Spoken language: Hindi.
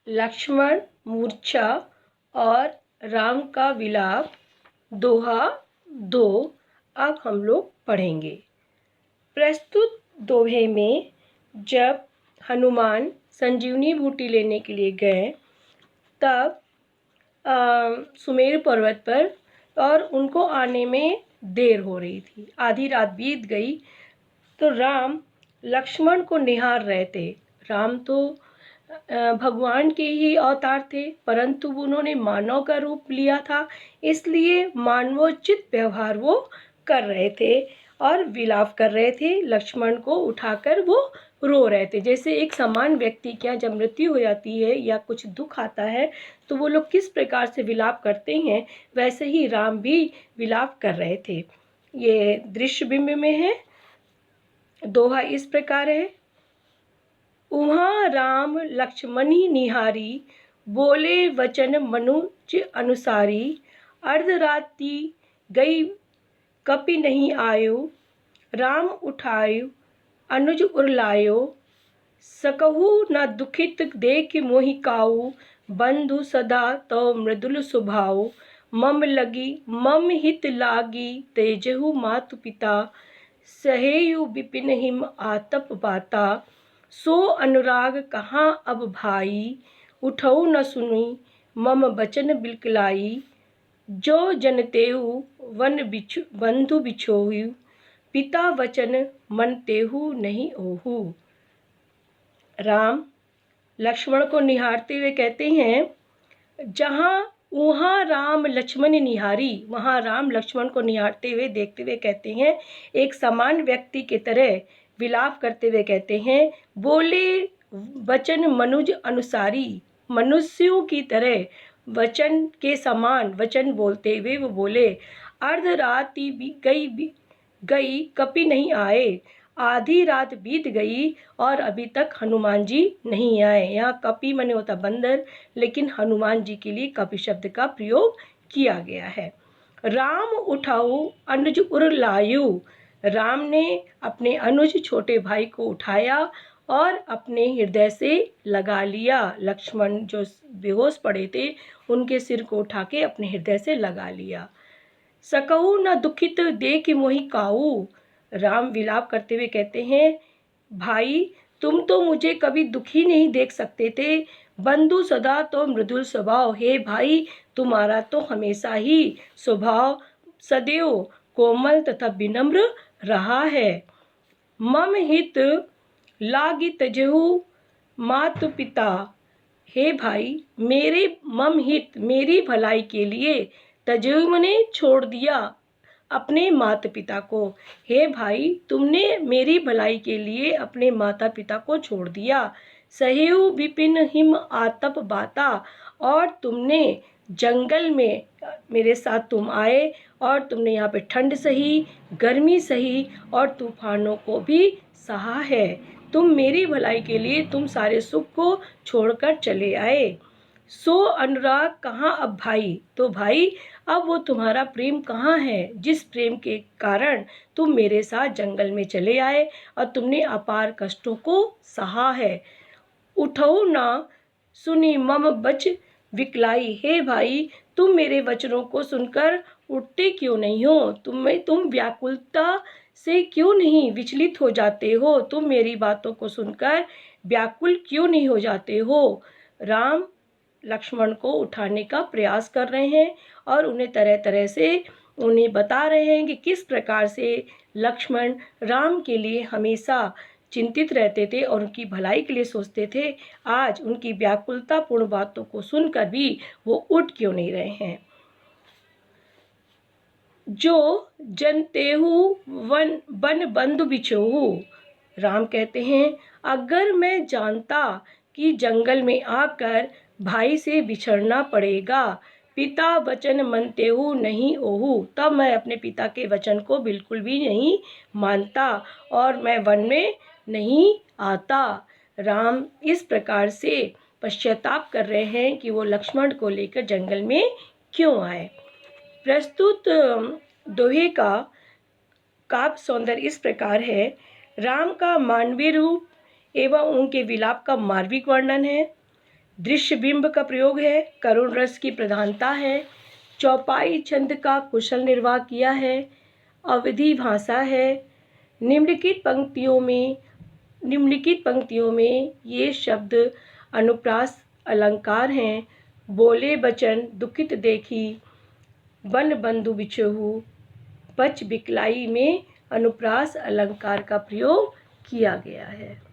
लक्ष्मण मूर्छा और राम का विलाप दोहा 2 अब हम लोग पढ़ेंगे। प्रस्तुत दोहे में जब हनुमान संजीवनी बूटी लेने के लिए गए तब सुमेरु पर्वत पर और उनको आने में देर हो रही थी, आधी रात बीत गई। तो राम लक्ष्मण को निहार रहे थे। राम तो भगवान के ही अवतार थे, परंतु उन्होंने मानव का रूप लिया था, इसलिए मानवोचित व्यवहार वो कर रहे थे और विलाप कर रहे थे। लक्ष्मण को उठाकर वो रो रहे थे। जैसे एक समान व्यक्ति क्या जब मृत्यु हो जाती है या कुछ दुख आता है तो वो लोग किस प्रकार से विलाप करते हैं, वैसे ही राम भी विलाप कर रहे थे। ये दृश्य बिंब में है। दोहा इस प्रकार है। उहाँ राम लक्ष्मणी निहारी, बोले वचन मनुज अनुसारी। अर्धरात्रि गई कपि नहीं आयो, राम उठायो अनुज उरलायो। सकहु न दुखित देख मोहि काऊ, बंधु सदा तो मृदुल स्वभाव। मम हित लागी तेजहु मातु पिता, सहेयु विपिन हिम आतप बाता। सो अनुराग कहाँ अब भाई, उठऊ न सुनी मम बचन बिलकलाई। जो जनतेहु बंधु बिछोहु, पिता वचन मन तेहु नहीं ओहु। राम लक्ष्मण को निहारते हुए कहते हैं, वहाँ राम लक्ष्मण निहारी, वहाँ राम लक्ष्मण को निहारते हुए देखते हुए कहते हैं, एक समान व्यक्ति की तरह विलाप करते हुए कहते हैं, बोले वचन मनुज अनुसारी, मनुष्यों की तरह वचन के समान वचन बोलते हुए वो बोले। अर्धरात्रि गई कपि नहीं आए, आधी रात बीत गई और अभी तक हनुमान जी नहीं आए। यहाँ कपि माने होता बंदर, लेकिन हनुमान जी के लिए कपि शब्द का प्रयोग किया गया है। राम उठाओ अनुज उर लायु, राम ने अपने अनुज छोटे भाई को उठाया और अपने हृदय से लगा लिया। लक्ष्मण जो बेहोश पड़े थे उनके सिर को उठा के अपने हृदय से लगा लिया। सकहु न दुखित देख मोहि काऊ, राम विलाप करते हुए कहते हैं, भाई तुम तो मुझे कभी दुखी नहीं देख सकते थे, बंधु सदा तो मृदुल स्वभाव। हे भाई तुम्हारा तो हमेशा ही स्वभाव सदैव कोमल तथा विनम्र रहा है। मम हित लागी तजहु मातु पिता, हे भाई मेरे मम हित मेरी भलाई के लिए, तजहु मने छोड़ दिया अपने माता पिता को। हे भाई तुमने मेरी भलाई के लिए अपने माता पिता को छोड़ दिया। सहेयु विपिन हिम आतप बाता, और तुमने जंगल में मेरे साथ तुम आए और तुमने यहाँ पे ठंड सही, गर्मी सही और तूफानों को भी सहा है। तुम मेरी भलाई के लिए तुम सारे सुख को छोड़कर चले आए। सो अनुराग कहाँ अब भाई, तो भाई अब वो तुम्हारा प्रेम कहाँ है, जिस प्रेम के कारण तुम मेरे साथ जंगल में चले आए और तुमने अपार कष्टों को सहा है। उठो ना सुनी मम बच विकलाई, हे भाई तुम मेरे वचनों को सुनकर उठते क्यों नहीं हो, तुम व्याकुलता से क्यों नहीं विचलित हो जाते हो, तुम मेरी बातों को सुनकर व्याकुल क्यों नहीं हो जाते हो। राम लक्ष्मण को उठाने का प्रयास कर रहे हैं और उन्हें तरह तरह से उन्हें बता रहे हैं कि किस प्रकार से लक्ष्मण राम के लिए हमेशा चिंतित रहते थे और उनकी भलाई के लिए सोचते थे। आज उनकी व्याकुलतापूर्ण बातों को सुनकर भी वो उठ क्यों नहीं रहे हैं। जो जनतेहु बन बंधु बिछोहु, राम कहते हैं, अगर मैं जानता कि जंगल में आकर भाई से बिछड़ना पड़ेगा, पिता वचन मनतेहु नहीं ओहु, तब मैं अपने पिता के वचन को बिल्कुल भी नहीं मानता और मैं वन में नहीं आता। राम इस प्रकार से पश्चाताप कर रहे हैं कि वो लक्ष्मण को लेकर जंगल में क्यों आए। प्रस्तुत दोहे का काव्य सौंदर्य इस प्रकार है। राम का मानवीय रूप एवं उनके विलाप का मार्मिक वर्णन है। दृश्य बिंब का प्रयोग है, करुण रस की प्रधानता है, चौपाई छंद का कुशल निर्वाह किया है, अवधि भाषा है। निम्नलिखित पंक्तियों में ये शब्द अनुप्रास अलंकार हैं। बोले बचन दुखित देखी, बन बंधु बिछहु, बच बिकलाई में अनुप्रास अलंकार का प्रयोग किया गया है।